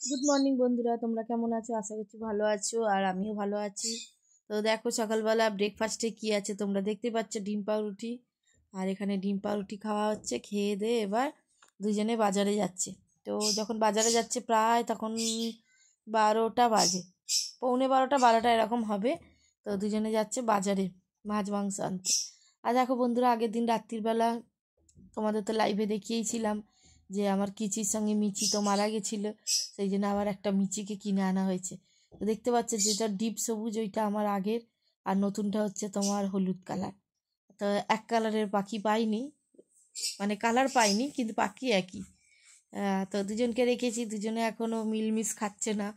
Good morning বন্ধুরা, তোমরা কেমন আছো? আশা করছি ভালো আছো, আর আমিও ভালো আছি। তো দেখো সকালবেলা ব্রেকফাস্টে কি আছে, তোমরা দেখতে পাচ্ছ ডিম পাউরুটি। আর এখানে ডিম পাউরুটি খাওয়া হচ্ছে। খেয়ে দিয়ে এবার দুজনে বাজারে যাচ্ছে। তো যখন বাজারে যাচ্ছে প্রায় তখন 12টা বাজে, পৌনে 12টা 12টা এরকম হবে। তো দুজনে যাচ্ছে বাজারে মাছ মাংস আনতে। আর দেখো বন্ধুরা, আগের দিন রাত্রিবেলা তোমাদের তো লাইভে দেখিয়েছিলাম যে আমার কিচির সঙ্গে মিচি তো মারা গেছিলো, সেই জন্য আবার একটা মিচিকে কিনে আনা হয়েছে। তো দেখতে পাচ্ছ যেটা ডিপ সবুজ ওইটা আমার আগের, আর নতুনটা হচ্ছে তোমার হলুদ কালার। তো এক কালারের পাখি পাইনি, মানে কালার পাইনি কিন্তু পাখি একই। তো দুজনকে রেখেছি, দুজনে এখনও মিলমিশ খাচ্ছে না।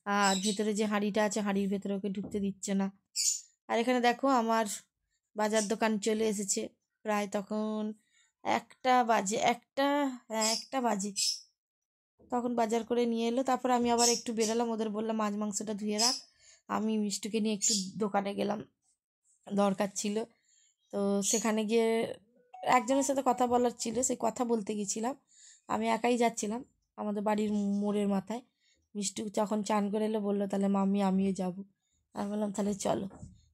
আর ভেতরে যে হাঁড়িটা আছে হাঁড়ির ভেতরে ওকে ঢুকতে দিচ্ছে না। আর এখানে দেখো আমার বাজার দোকান চলে এসেছে। প্রায় তখন 1টা বাজে, হ্যাঁ 1টা বাজে তখন বাজার করে নিয়ে এলো। তারপর আমি আবার একটু বেরোলাম, ওদের বললাম মাছ মাংসটা ধুয়ে রাখ। আমি মিষ্টুকে নিয়ে একটু দোকানে গেলাম, দরকার ছিল। তো সেখানে গিয়ে একজনের সাথে কথা বলার ছিল, সেই কথা বলতে গেছিলাম। আমি একাই যাচ্ছিলাম আমাদের বাড়ির মোড়ের মাথায়। মিষ্টু যখন চান করে এলো বললো তাহলে মাম্মি আমিও যাবো। আমি বললাম তাহলে চলো।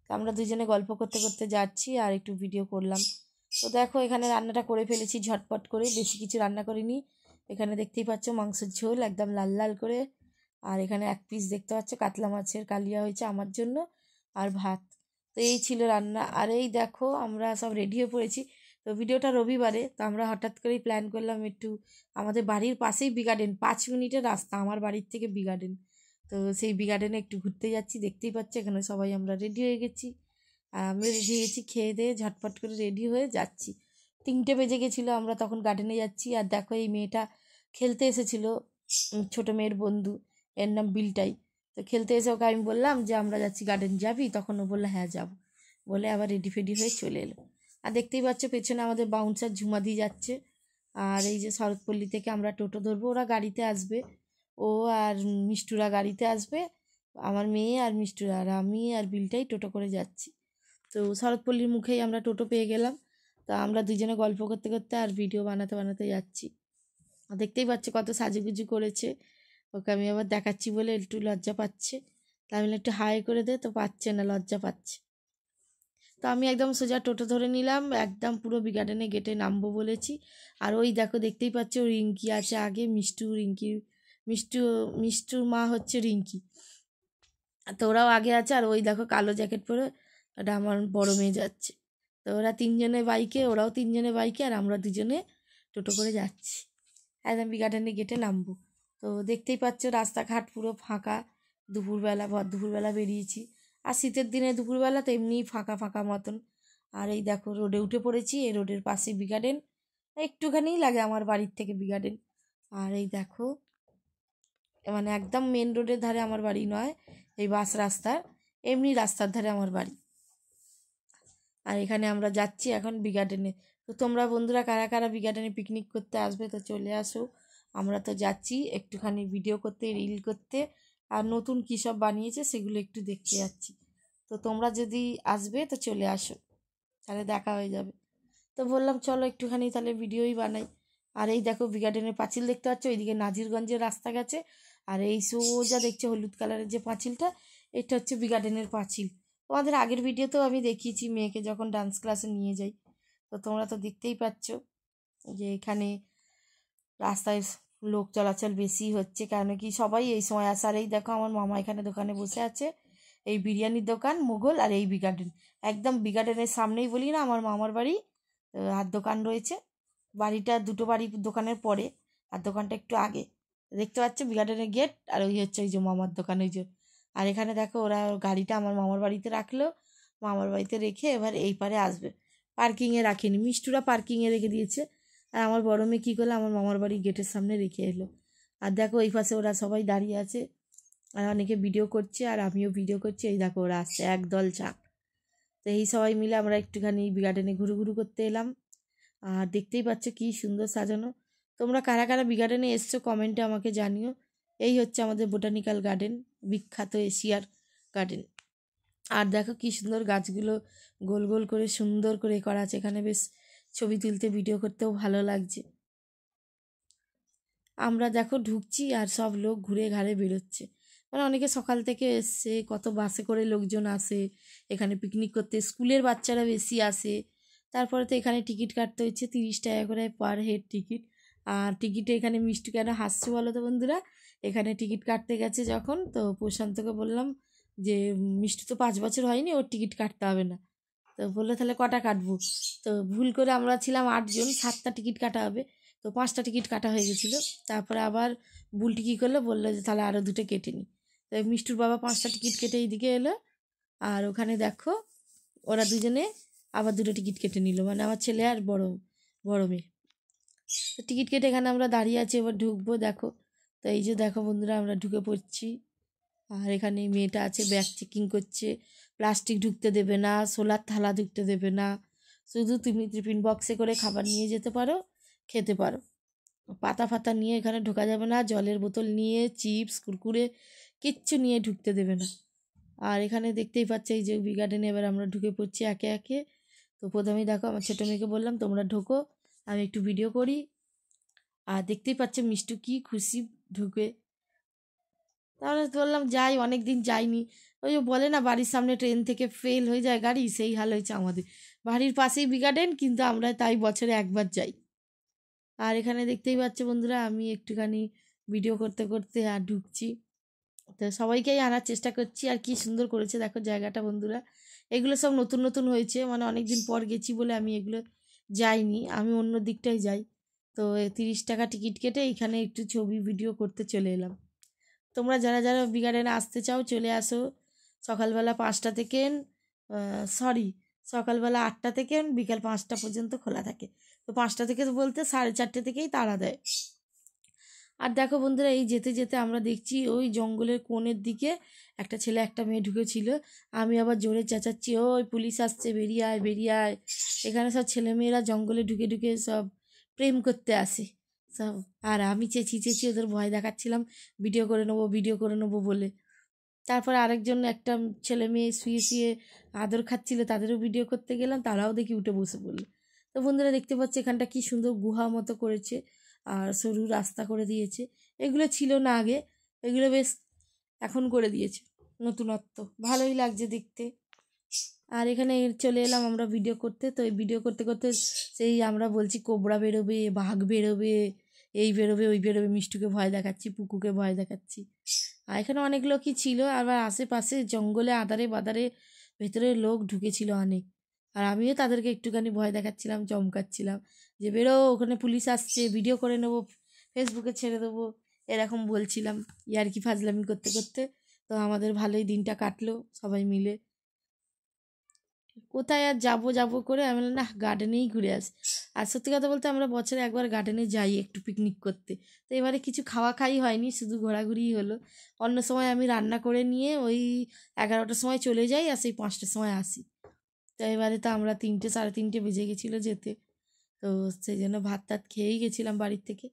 তো আমরা দুজনে গল্প করতে করতে যাচ্ছি আর একটু ভিডিও করলাম। তো দেখো এখানে রান্নাটা করে ফেলেছি ঝটপট করে, বেশি কিছু রান্না করিনি। এখানে দেখতেই পাচ্ছ মাংসের ঝোল একদম লাল লাল করে। আর এখানে এক পিস দেখতে পাচ্ছ কাতলা মাছের কালিয়া হয়েছে আমার জন্য, আর ভাত। তো এই ছিল রান্না। আর এই দেখো আমরা সব রেডি হয়ে পড়েছি। তো ভিডিওটা রবিবারে, তো আমরা হঠাৎ করেই প্ল্যান করলাম একটু আমাদের বাড়ির পাশেই বি গার্ডেন, 5 মিনিটের রাস্তা আমার বাড়ির থেকে বি গার্ডেন। তো সেই বি গার্ডেনে একটু ঘুরতে যাচ্ছি, দেখতেই পাচ্ছি এখানে সবাই আমরা রেডি হয়ে গেছি। আর আমিও রেডি হয়ে গেছি, খেয়ে দিয়ে ঝটপট করে রেডি হয়ে যাচ্ছি। 3টে বেজে গেছিলো, আমরা তখন গার্ডেনে যাচ্ছি। আর দেখো এই মেয়েটা খেলতে এসেছিলো, ছোটো মেয়ের বন্ধু, এর নাম বিলটাই। তো খেলতে এসে ওকে আমি বললাম যে আমরা যাচ্ছি গার্ডেন, যাবি? তখন ও বললো হ্যাঁ যাবো, বলে আবার রেডি ফেডি হয়ে চলে এলো। আর দেখতেই পাচ্ছ পেছনে আমাদের বাউন্সার ঝুমা দিয়ে যাচ্ছে। আর এই যে শরৎপল্লী থেকে আমরা টোটো ধরবো, ওরা গাড়িতে আসবে, ও আর মিষ্টুরা গাড়িতে আসবে, আমার মেয়ে আর মিষ্টুরা, আর আমি আর বিলটাই টোটো করে যাচ্ছি। তো শরৎপল্লীর মুখেই আমরা টোটো পেয়ে গেলাম। তা আমরা দুজনে গল্প করতে করতে আর ভিডিও বানাতে বানাতে যাচ্ছি। আর দেখতেই পাচ্ছ কত সাজুগুজু করেছে। ওকে আমি আবার দেখাচ্ছি বলে একটু লজ্জা পাচ্ছে। তা আমি বললাম, একটু হাই করে দে, তো পাচ্ছে না, লজ্জা পাচ্ছে। তো আমি একদম সোজা টোটো ধরে নিলাম, একদম পুরো বি গার্ডেনে গেটে নামবো বলেছি। আর ওই দেখো দেখতেই পাচ্ছ রিঙ্কি আছে আগে, মিষ্টু মিষ্টুর মা হচ্ছে রিঙ্কি। তো ওরাও আগে আছে। আর ওই দেখো কালো জ্যাকেট পরে ওটা আমার বড় মেয়ে যাচ্ছে। তো ওরা 3জনে বাইকে, ওরাও 3জনে বাইকে, আর আমরা দুজনে টোটো করে যাচ্ছি। একদম বি গার্ডেনে গেটে নামবো। তো দেখতেই পাচ্ছ রাস্তাঘাট পুরো ফাঁকা, দুপুরবেলা, ভর দুপুরবেলা বেরিয়েছি। আর শীতের দিনে দুপুরবেলা তো এমনিই ফাঁকা ফাঁকা মতন। আর এই দেখো রোডে উঠে পড়েছি, এই রোডের পাশে বি গার্ডেন, একটুখানিই লাগে আমার বাড়ির থেকে বি গার্ডেন। আর এই দেখো মানে একদম মেন রোডের ধারে আমার বাড়ি নয়, এই বাস রাস্তার, এমনি রাস্তার ধারে আমার বাড়ি। আর এখানে আমরা যাচ্ছি এখন বি গার্ডেনে। তো তোমরা বন্ধুরা কারা কারা বি গার্ডেনে পিকনিক করতে আসবে তো চলে আসো। আমরা তো যাচ্ছি একটুখানি ভিডিও করতে, রিল করতে, আর নতুন কী সব বানিয়েছে সেগুলো একটু দেখতে যাচ্ছি। তো তোমরা যদি আসবে তো চলে আসো, তাহলে দেখা হয়ে যাবে। তো বললাম চলো একটুখানি তাহলে ভিডিওই বানাই। আর এই দেখো বি গার্ডেনের পাঁচিল দেখতে পাচ্ছ, ওইদিকে নাজিরগঞ্জের রাস্তা গেছে। আর এই সোজা দেখছো হলুদ কালারের যে পাঁচিলটা, এটা হচ্ছে বি গার্ডেনের পাঁচিল। তোমাদের আগের ভিডিওতেও আমি দেখিয়েছি মেয়েকে যখন ডান্স ক্লাসে নিয়ে যাই। তো তোমরা তো দেখতেই পাচ্ছ যে এখানে রাস্তায় লোক চলাচল বেশি হচ্ছে, কারণ কি সবাই এই সময় আসে। আর এই দেখো আমার মামা এখানে দোকানে বসে আছে, এই বিরিয়ানির দোকান মোগল, আর এই বি গার্ডেন একদম বি গার্ডেনের সামনেই, বলি না আমার মামার বাড়ি। আর দোকান রয়েছে, বাড়িটা দুটো বাড়ি দোকানের পরে, আর দোকানটা একটু আগে। দেখতে পাচ্ছ বি গার্ডেনের গেট, আর ওই হচ্ছে ওই যে মামার দোকান, ওই যে। আর এখানে দেখো ওরা গাড়িটা আমার মামার বাড়িতে রাখলো, মামার বাড়িতে রেখে এবার এই পারে আসবে। পার্কিংয়ে রাখেনি, মিষ্টুরা পার্কিংয়ে রেখে দিয়েছে। আর আমার বড় মেয়ে কী করলো, আমার মামার বাড়ির গেটের সামনে রেখে এলো। আর দেখো এই পাশে ওরা সবাই দাঁড়িয়ে আছে, আর অনেকে ভিডিও করছে, আর আমিও ভিডিও করছি। এই দেখো ওরা আসছে একদল চাক। তো এই সবাই মিলে আমরা একটুখানি বি গার্ডেনে ঘুরু ঘুরু করতে এলাম। আর দেখতেই পাচ্ছ কি সুন্দর সাজানো। তোমরা কারা কারা বি গার্ডেনে এসছো কমেন্টে আমাকে জানিও। এই হচ্ছে আমাদের বোটানিক্যাল গার্ডেন, বিখ্যাত এশিয়ার গার্ডেন। আর দেখো কি সুন্দর গাছগুলো গোল গোল করে সুন্দর করে করা আছে, এখানে বেশ ছবি তুলতে ভিডিও করতেও ভালো লাগছে। আমরা দেখো ঢুকছি আর সব লোক ঘুরে ঘাড়ে বেরোচ্ছে, মানে অনেকে সকাল থেকে এসছে, কত বাসে করে লোকজন আসে এখানে পিকনিক করতে, স্কুলের বাচ্চারা বেশি আসে। তারপরে তো এখানে টিকিট কাটতে হচ্ছে 30 টাকা করে পার হেড টিকিট। আর টিকিটে এখানে মিষ্টি কেন হাসছে বলো তো বন্ধুরা, এখানে টিকিট কাটতে গেছে যখন, তো প্রশান্তকে বললাম যে মিষ্টি তো 5 বছর হয়নি, ওর টিকিট কাটতে হবে না। তো বললো তাহলে কটা কাটবো, তো ভুল করে আমরা ছিলাম 8 জন, 7টা টিকিট কাটা হবে, তো 5টা টিকিট কাটা হয়ে গেছিলো। তারপরে আবার বুলটি কী করলো, বললো যে তাহলে আরও 2টো কেটে নিই। তো মিষ্টুর বাবা 5টা টিকিট কেটে এইদিকে এলো, আর ওখানে দেখো ওরা দুজনে আবার 2টো টিকিট কেটে নিল, মানে আমার ছেলে আর বড় বড় মেয়ে। তো টিকিট কেটে এখানে আমরা দাঁড়িয়ে আছি, এবার ঢুকবো দেখো। তো এই যে দেখো বন্ধুরা আমরা ঢুকে পড়ছি, আর এখানে মেয়েটা আছে ব্যাগ চেকিং করছে, প্লাস্টিক ঢুকতে দেবে না, সোলার থালা ঢুকতে দেবে না, শুধু তুমি টিফিন বক্সে করে খাবার নিয়ে যেতে পারো, খেতে পারো, পাতা ফাতা নিয়ে এখানে ঢোকা যাবে না, জলের বোতল নিয়ে চিপস কুরকুরে কিচ্ছু নিয়ে ঢুকতে দেবে না। আর এখানে দেখতেই পাচ্ছি এই যে বি গার্ডেনে এবার আমরা ঢুকে পড়ছি একে একে। তো প্রথমেই দেখো আমার ছোটো মেয়েকে বললাম তোমরা ঢোকো, আমি একটু ভিডিও করি। আর দেখতেই পাচ্ছ মিষ্টু কি খুশি ঢুকে। তাহলে বললাম যাই, অনেক দিন যাইনি। ওই যে বলে না বাড়ির সামনে ট্রেন থেকে ফেল হয়ে যায় গাড়ি, সেই হাল হয়েছে আমাদের। বাড়ির পাশেই বি গার্ডেন, কিন্তু আমরা তাই বছরে একবার যাই। আর এখানে দেখতেই পাচ্ছ বন্ধুরা আমি একটুখানি ভিডিও করতে করতে আর ঢুকছি, তো সবাইকেই আনার চেষ্টা করছি। আর কি সুন্দর করেছে দেখো জায়গাটা বন্ধুরা, এগুলো সব নতুন নতুন হয়েছে, মানে অনেক দিন পর গেছি বলে আমি এগুলো যাইনি, আমি অন্য দিকটাই যাই। তো 30 টাকা টিকিট কেটে এখানে একটু ছবি ভিডিও করতে চলে এলাম। তোমরা যারা যারা বি গার্ডেনে আসতে চাও চলে আসো, সকালবেলা 5টা থেকে সরি সকালবেলা 8টা থেকে বিকাল 5টা পর্যন্ত খোলা থাকে। তো 5টা থেকে বলতে 4:30 থেকেই তাড়া দেয়। আর দেখো বন্ধুরা এই যেতে যেতে আমরা দেখছি ওই জঙ্গলের কোণের দিকে একটা ছেলে একটা মেয়ে ঢুকেছিল, আমি আবার জোরে চেঁচাচ্ছি ওই পুলিশ আসছে বেরিয়ে আয় বেরিয়ে আয়। এখানে সব ছেলেমেয়েরা জঙ্গলে ঢুকে ঢুকে সব প্রেম করতে আসে সব, আর আমি চেঁচিয়ে চেঁচিয়ে ওদের ভয় দেখাচ্ছিলাম ভিডিও করে নেবো বলে। তারপর আরেকজন একটা ছেলে মেয়ে শুয়ে শুয়ে আদর খাচ্ছিল, তাদেরও ভিডিও করতে গেলাম, তারাও দেখি উঠে বসে পড়লো। তো বন্ধুরা দেখতে পাচ্ছি এখানটা কি সুন্দর গুহা মতো করেছে, আর সরু রাস্তা করে দিয়েছে, এগুলো ছিল না আগে, এগুলো বেশ এখন করে দিয়েছে নতুনত্ব, ভালোই লাগছে দেখতে। আর এখানে চলে এলাম আমরা ভিডিও করতে, তো এই ভিডিও করতে করতে সেই আমরা বলছি কোবরা বেরোবে, বাঘ বেরোবে, এই বেরোবে ওই বেরোবে, মিষ্টুকে ভয় দেখাচ্ছি, পুকুকে ভয় দেখাচ্ছি। আর এখানে অনেক লোকই ছিল, আবার আশেপাশে জঙ্গলে আধারে বাদারে ভেতরে লোক ঢুকেছিল অনেক, আর আমিও তাদেরকে একটুখানি ভয় দেখাচ্ছিলাম, চমকাচ্ছিলাম যে বেরো ওখানে পুলিশ আসছে, ভিডিও করে নেবো, ফেসবুকে ছেড়ে দেবো, এরকম বলছিলাম ইয়ার্কি ফাজলামি করতে করতে। তো আমাদের ভালোই দিনটা কাটলো সবাই মিলে। কোথায় আর যাবো যাবো করে আমি বললাম, না গার্ডেনেই ঘুরে আসি। আর সত্যি কথা বলতে আমরা বছরে একবার গার্ডেনে যাই একটু পিকনিক করতে, তো এবারে কিছু খাওয়া খাই হয়নি, শুধু ঘোরাঘুরিই হলো। অন্য সময় আমি রান্না করে নিয়ে ওই 11টার সময় চলে যাই আর সেই 5টার সময় আসি। তো এবারে তো আমরা 3টে 3:30 বেজে গেছিলো যেতে, তো সেই জন্য ভাত টাত খেয়েই গেছিলাম বাড়ির থেকে।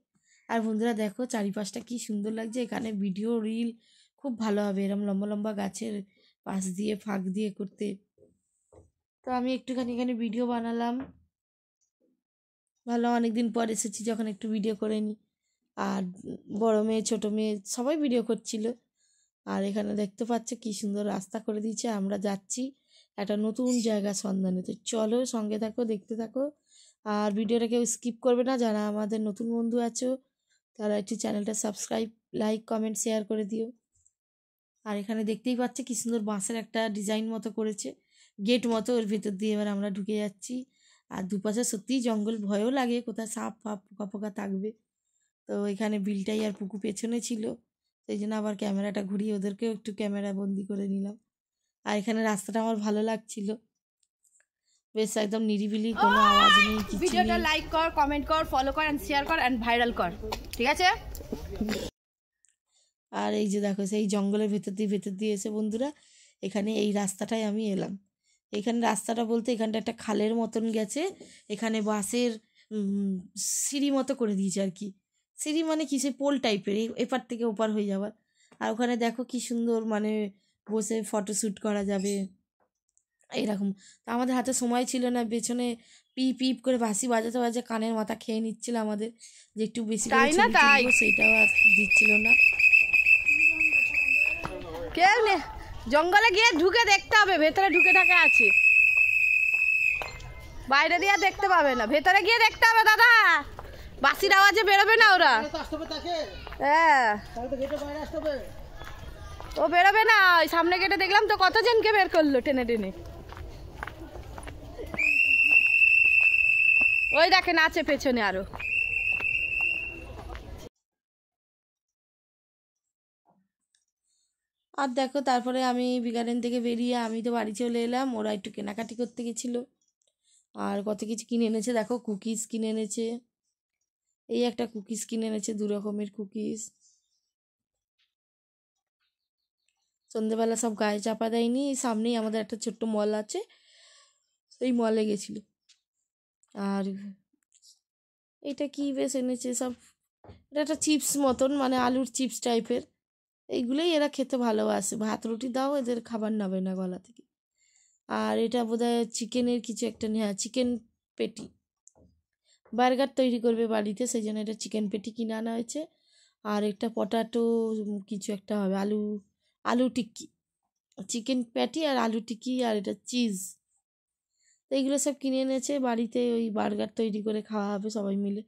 আর বন্ধুরা দেখো চারিপাশটা কি সুন্দর লাগছে, এখানে ভিডিও রিল খুব ভালো হবে এরম লম্বা লম্বা গাছের পাশ দিয়ে ফাঁক দিয়ে করতে। তো আমি একটুখানি এখানে ভিডিও বানালাম, ভালো অনেকদিন পর এসেছি যখন একটু ভিডিও করে নিই। আর বড় মেয়ে ছোট মেয়ে সবাই ভিডিও করছিল। আর এখানে দেখতে পাচ্ছ কি সুন্দর রাস্তা করে দিয়েছে, আমরা যাচ্ছি একটা নতুন জায়গা সন্ধানে। তো চলো সঙ্গে থাকো দেখতে থাকো, আর ভিডিওটা কেউ স্কিপ করবে না, যারা আমাদের নতুন বন্ধু আছো তারা একটু চ্যানেলটা সাবস্ক্রাইব লাইক কমেন্ট শেয়ার করে দিও। আর এখানে দেখতেই পাচ্ছে কি সুন্দর বাঁশের একটা ডিজাইন মতো করেছে, গেট মতো, ওর ভেতর দিয়ে এবার আমরা ঢুকে যাচ্ছি। আর দুপাশে সত্যিই জঙ্গল, ভয়ও লাগে কোথায় সাপ ফাপ পোকা পোকা থাকবে। তো এখানে বিলটাই আর পুকু পেছনে ছিল, সেই জন্য আবার ক্যামেরাটা ঘুরিয়ে ওদেরকেও একটু ক্যামেরা বন্দি করে নিলাম। আর এখানে রাস্তাটা আমার ভালো লাগছিল, বেশ একদম নিরিবিলি, কোনো আওয়াজ নেই কিছু ভিডিওটা নেই। লাইক কর, কমেন্ট কর, ফলো কর এন্ড শেয়ার কর এন্ড ভাইরাল কর, ঠিক আছে? আর এই যে দেখো সেই জঙ্গলের ভেতর দিয়ে এসে বন্ধুরা এখানে এই রাস্তাটায় আমি এলাম। এখানে রাস্তাটা বলতে এখানটা একটা খালের মতন গেছে, এখানে বাঁশের সিঁড়ি মতো করে দিয়েছে আর কি, সিঁড়ি মানে কি সে পোল টাইপের, এপার থেকে ওপার হয়ে যাওয়ার। আর ওখানে দেখো কি সুন্দর মানে বসে ফটোশ্যুট করা যাবে, এরকম। তো আমাদের হাতে সময় ছিল না, পেছনে পিপ পিপ করে বাঁশি বাজাতে বাজাতে কানের মাথা খেয়ে নিচ্ছিল আমাদের, যে একটু বেশি করে তাই না ছবি তাই তুলবো সেটাও আর দিচ্ছিল না। কেউ নে, জঙ্গলে গিয়ে ঢুকে দেখতে হবে ভেতরে ঢুকে থাকে আছে, বাইরে দিয়ে দেখতে পাবে না, ভেতরে গিয়ে দেখতে হবে দাদা, বাঁশির আওয়াজে বেরোবে না ওরা। হ্যাঁ ও বেরোবে না, ওই সামনে গেটে দেখলাম তো কতজনকে বের করলো টেনে টেনে, ওই দেখেন আছে পেছনে আরো। আর দেখো তারপরে আমি গার্ডেন থেকে বেরিয়ে আমি তো বাড়ি চলে এলাম, ওরা একটু কেনাকাটি করতে গেছিলো আর কত কিছু কিনে এনেছে। দেখো কুকিজ কিনে এনেছে, এই একটা কুকিজ কিনে এনেছে, 2 রকমের কুকিজ। সন্ধ্যেবেলা সব গায়ে চাপা দেয়নি, সামনেই আমাদের একটা ছোট্ট মল আছে, সেই মলে গেছিল। আর এটা কি বেশ এনেছে সব, এটা একটা চিপস মতন, মানে আলুর চিপস টাইপের, এইগুলোই এরা খেতে ভালোবাসে, ভাত রুটি দাও এদের খাবার নাবে না গলা থেকে। আর এটা বোধহয় চিকেনের কিছু একটা নেওয়া, চিকেন পেটি, বার্গার তৈরি করবে বাড়িতে, সেই জন্য এটা চিকেন পেটি কিনে আনা হয়েছে। আর একটা পটাটো কিছু একটা হবে, আলু আলু টিক্কি, চিকেন প্যাটি আর আলু টিক্কি, আর এটা চিজ। তো এইগুলো সব কিনে এনেছে, বাড়িতে ওই বার্গার তৈরি করে খাওয়া হবে সবাই মিলে।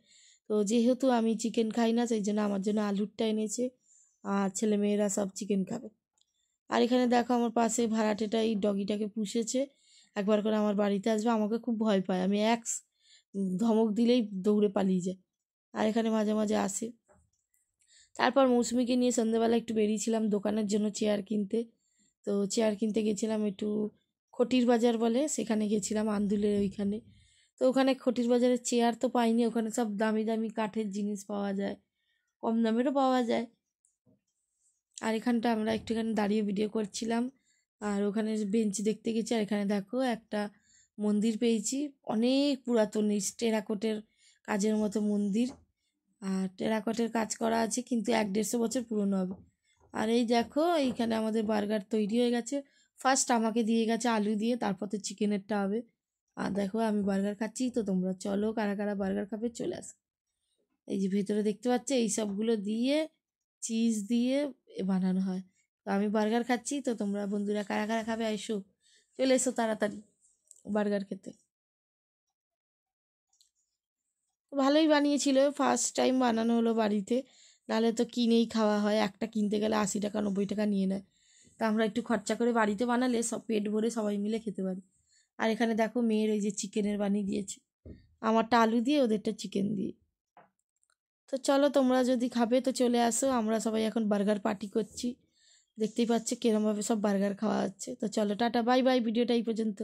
তো যেহেতু আমি চিকেন খাই না, সেই জন্য আমার জন্য আলুরটা এনেছে, আর ছেলেমেয়েরা সব চিকেন খাবে। আর এখানে দেখো আমার পাশে ভাড়াটেটা এই ডগিটাকে পুষেছে, একবার করে আমার বাড়িতে আসবে, আমাকে খুব ভয় পায়, আমি ধমক দিলেই দৌড়ে পালিয়ে যায়, আর এখানে মাঝে মাঝে আসে। তারপর মৌসুমিকে নিয়ে সন্ধ্যেবেলা একটু বেরিয়েছিলাম দোকানের জন্য চেয়ার কিনতে। তো চেয়ার কিনতে গেছিলাম একটু খটির বাজার বলে, সেখানে গেছিলাম আন্দুলের ওইখানে। তো ওখানে খটির বাজারে চেয়ার তো পাইনি, ওখানে সব দামি দামি কাঠের জিনিস পাওয়া যায়, কম দামেরও পাওয়া যায়। আর এখানটা আমরা একটুখানি দাঁড়িয়ে ভিডিও করছিলাম, আর ওখানে বেঞ্চ দেখতে গেছি। আর এখানে দেখো একটা মন্দির পেয়েছি, অনেক পুরাতন, টেরাকোটের কাজের মতো মন্দির, আর টেরাকটের কাজ করা আছে, কিন্তু 1-150 বছর পুরনো হবে। আর এই দেখো এইখানে আমাদের বার্গার তৈরি হয়ে গেছে, ফার্স্ট আমাকে দিয়ে গেছে আলু দিয়ে, তারপর তো চিকেনেরটা হবে। আর দেখো আমি বার্গার খাচ্ছি, তো তোমরা চলো কারা কারা বার্গার খাবে চলে আসো। এই যে ভেতরে দেখতে পাচ্ছ এই সবগুলো দিয়ে চিজ দিয়ে বানানো হয়। তো আমি বার্গার খাচ্ছি, তো তোমরা বন্ধুরা কারা কারা খাবে এসো, চলে এসো তাড়াতাড়ি বার্গার খেতে। ভালোই বানিয়েছিল, ফার্স্ট টাইম বানানো হলো বাড়িতে, নাহলে তো কিনেই খাওয়া হয়, একটা কিনতে গেলে 80 টাকা 90 টাকা নিয়ে নেয়। তা আমরা একটু খরচা করে বাড়িতে বানালে সব পেট ভরে সবাই মিলে খেতে পারি। আর এখানে দেখো মেয়ের এই যে চিকেনের বানিয়ে দিয়েছে, আমারটা আলু দিয়ে ওদেরটা চিকেন দিয়ে। তো চলো তোমরা যদি খাবে তো চলে আসো, আমরা সবাই এখন বার্গার পার্টি করছি, দেখতেই পাচ্ছ কিরমভাবে সব বার্গার খাওয়া হচ্ছে। তো চলো টাটা বাই বাই, ভিডিওটা এই পর্যন্ত।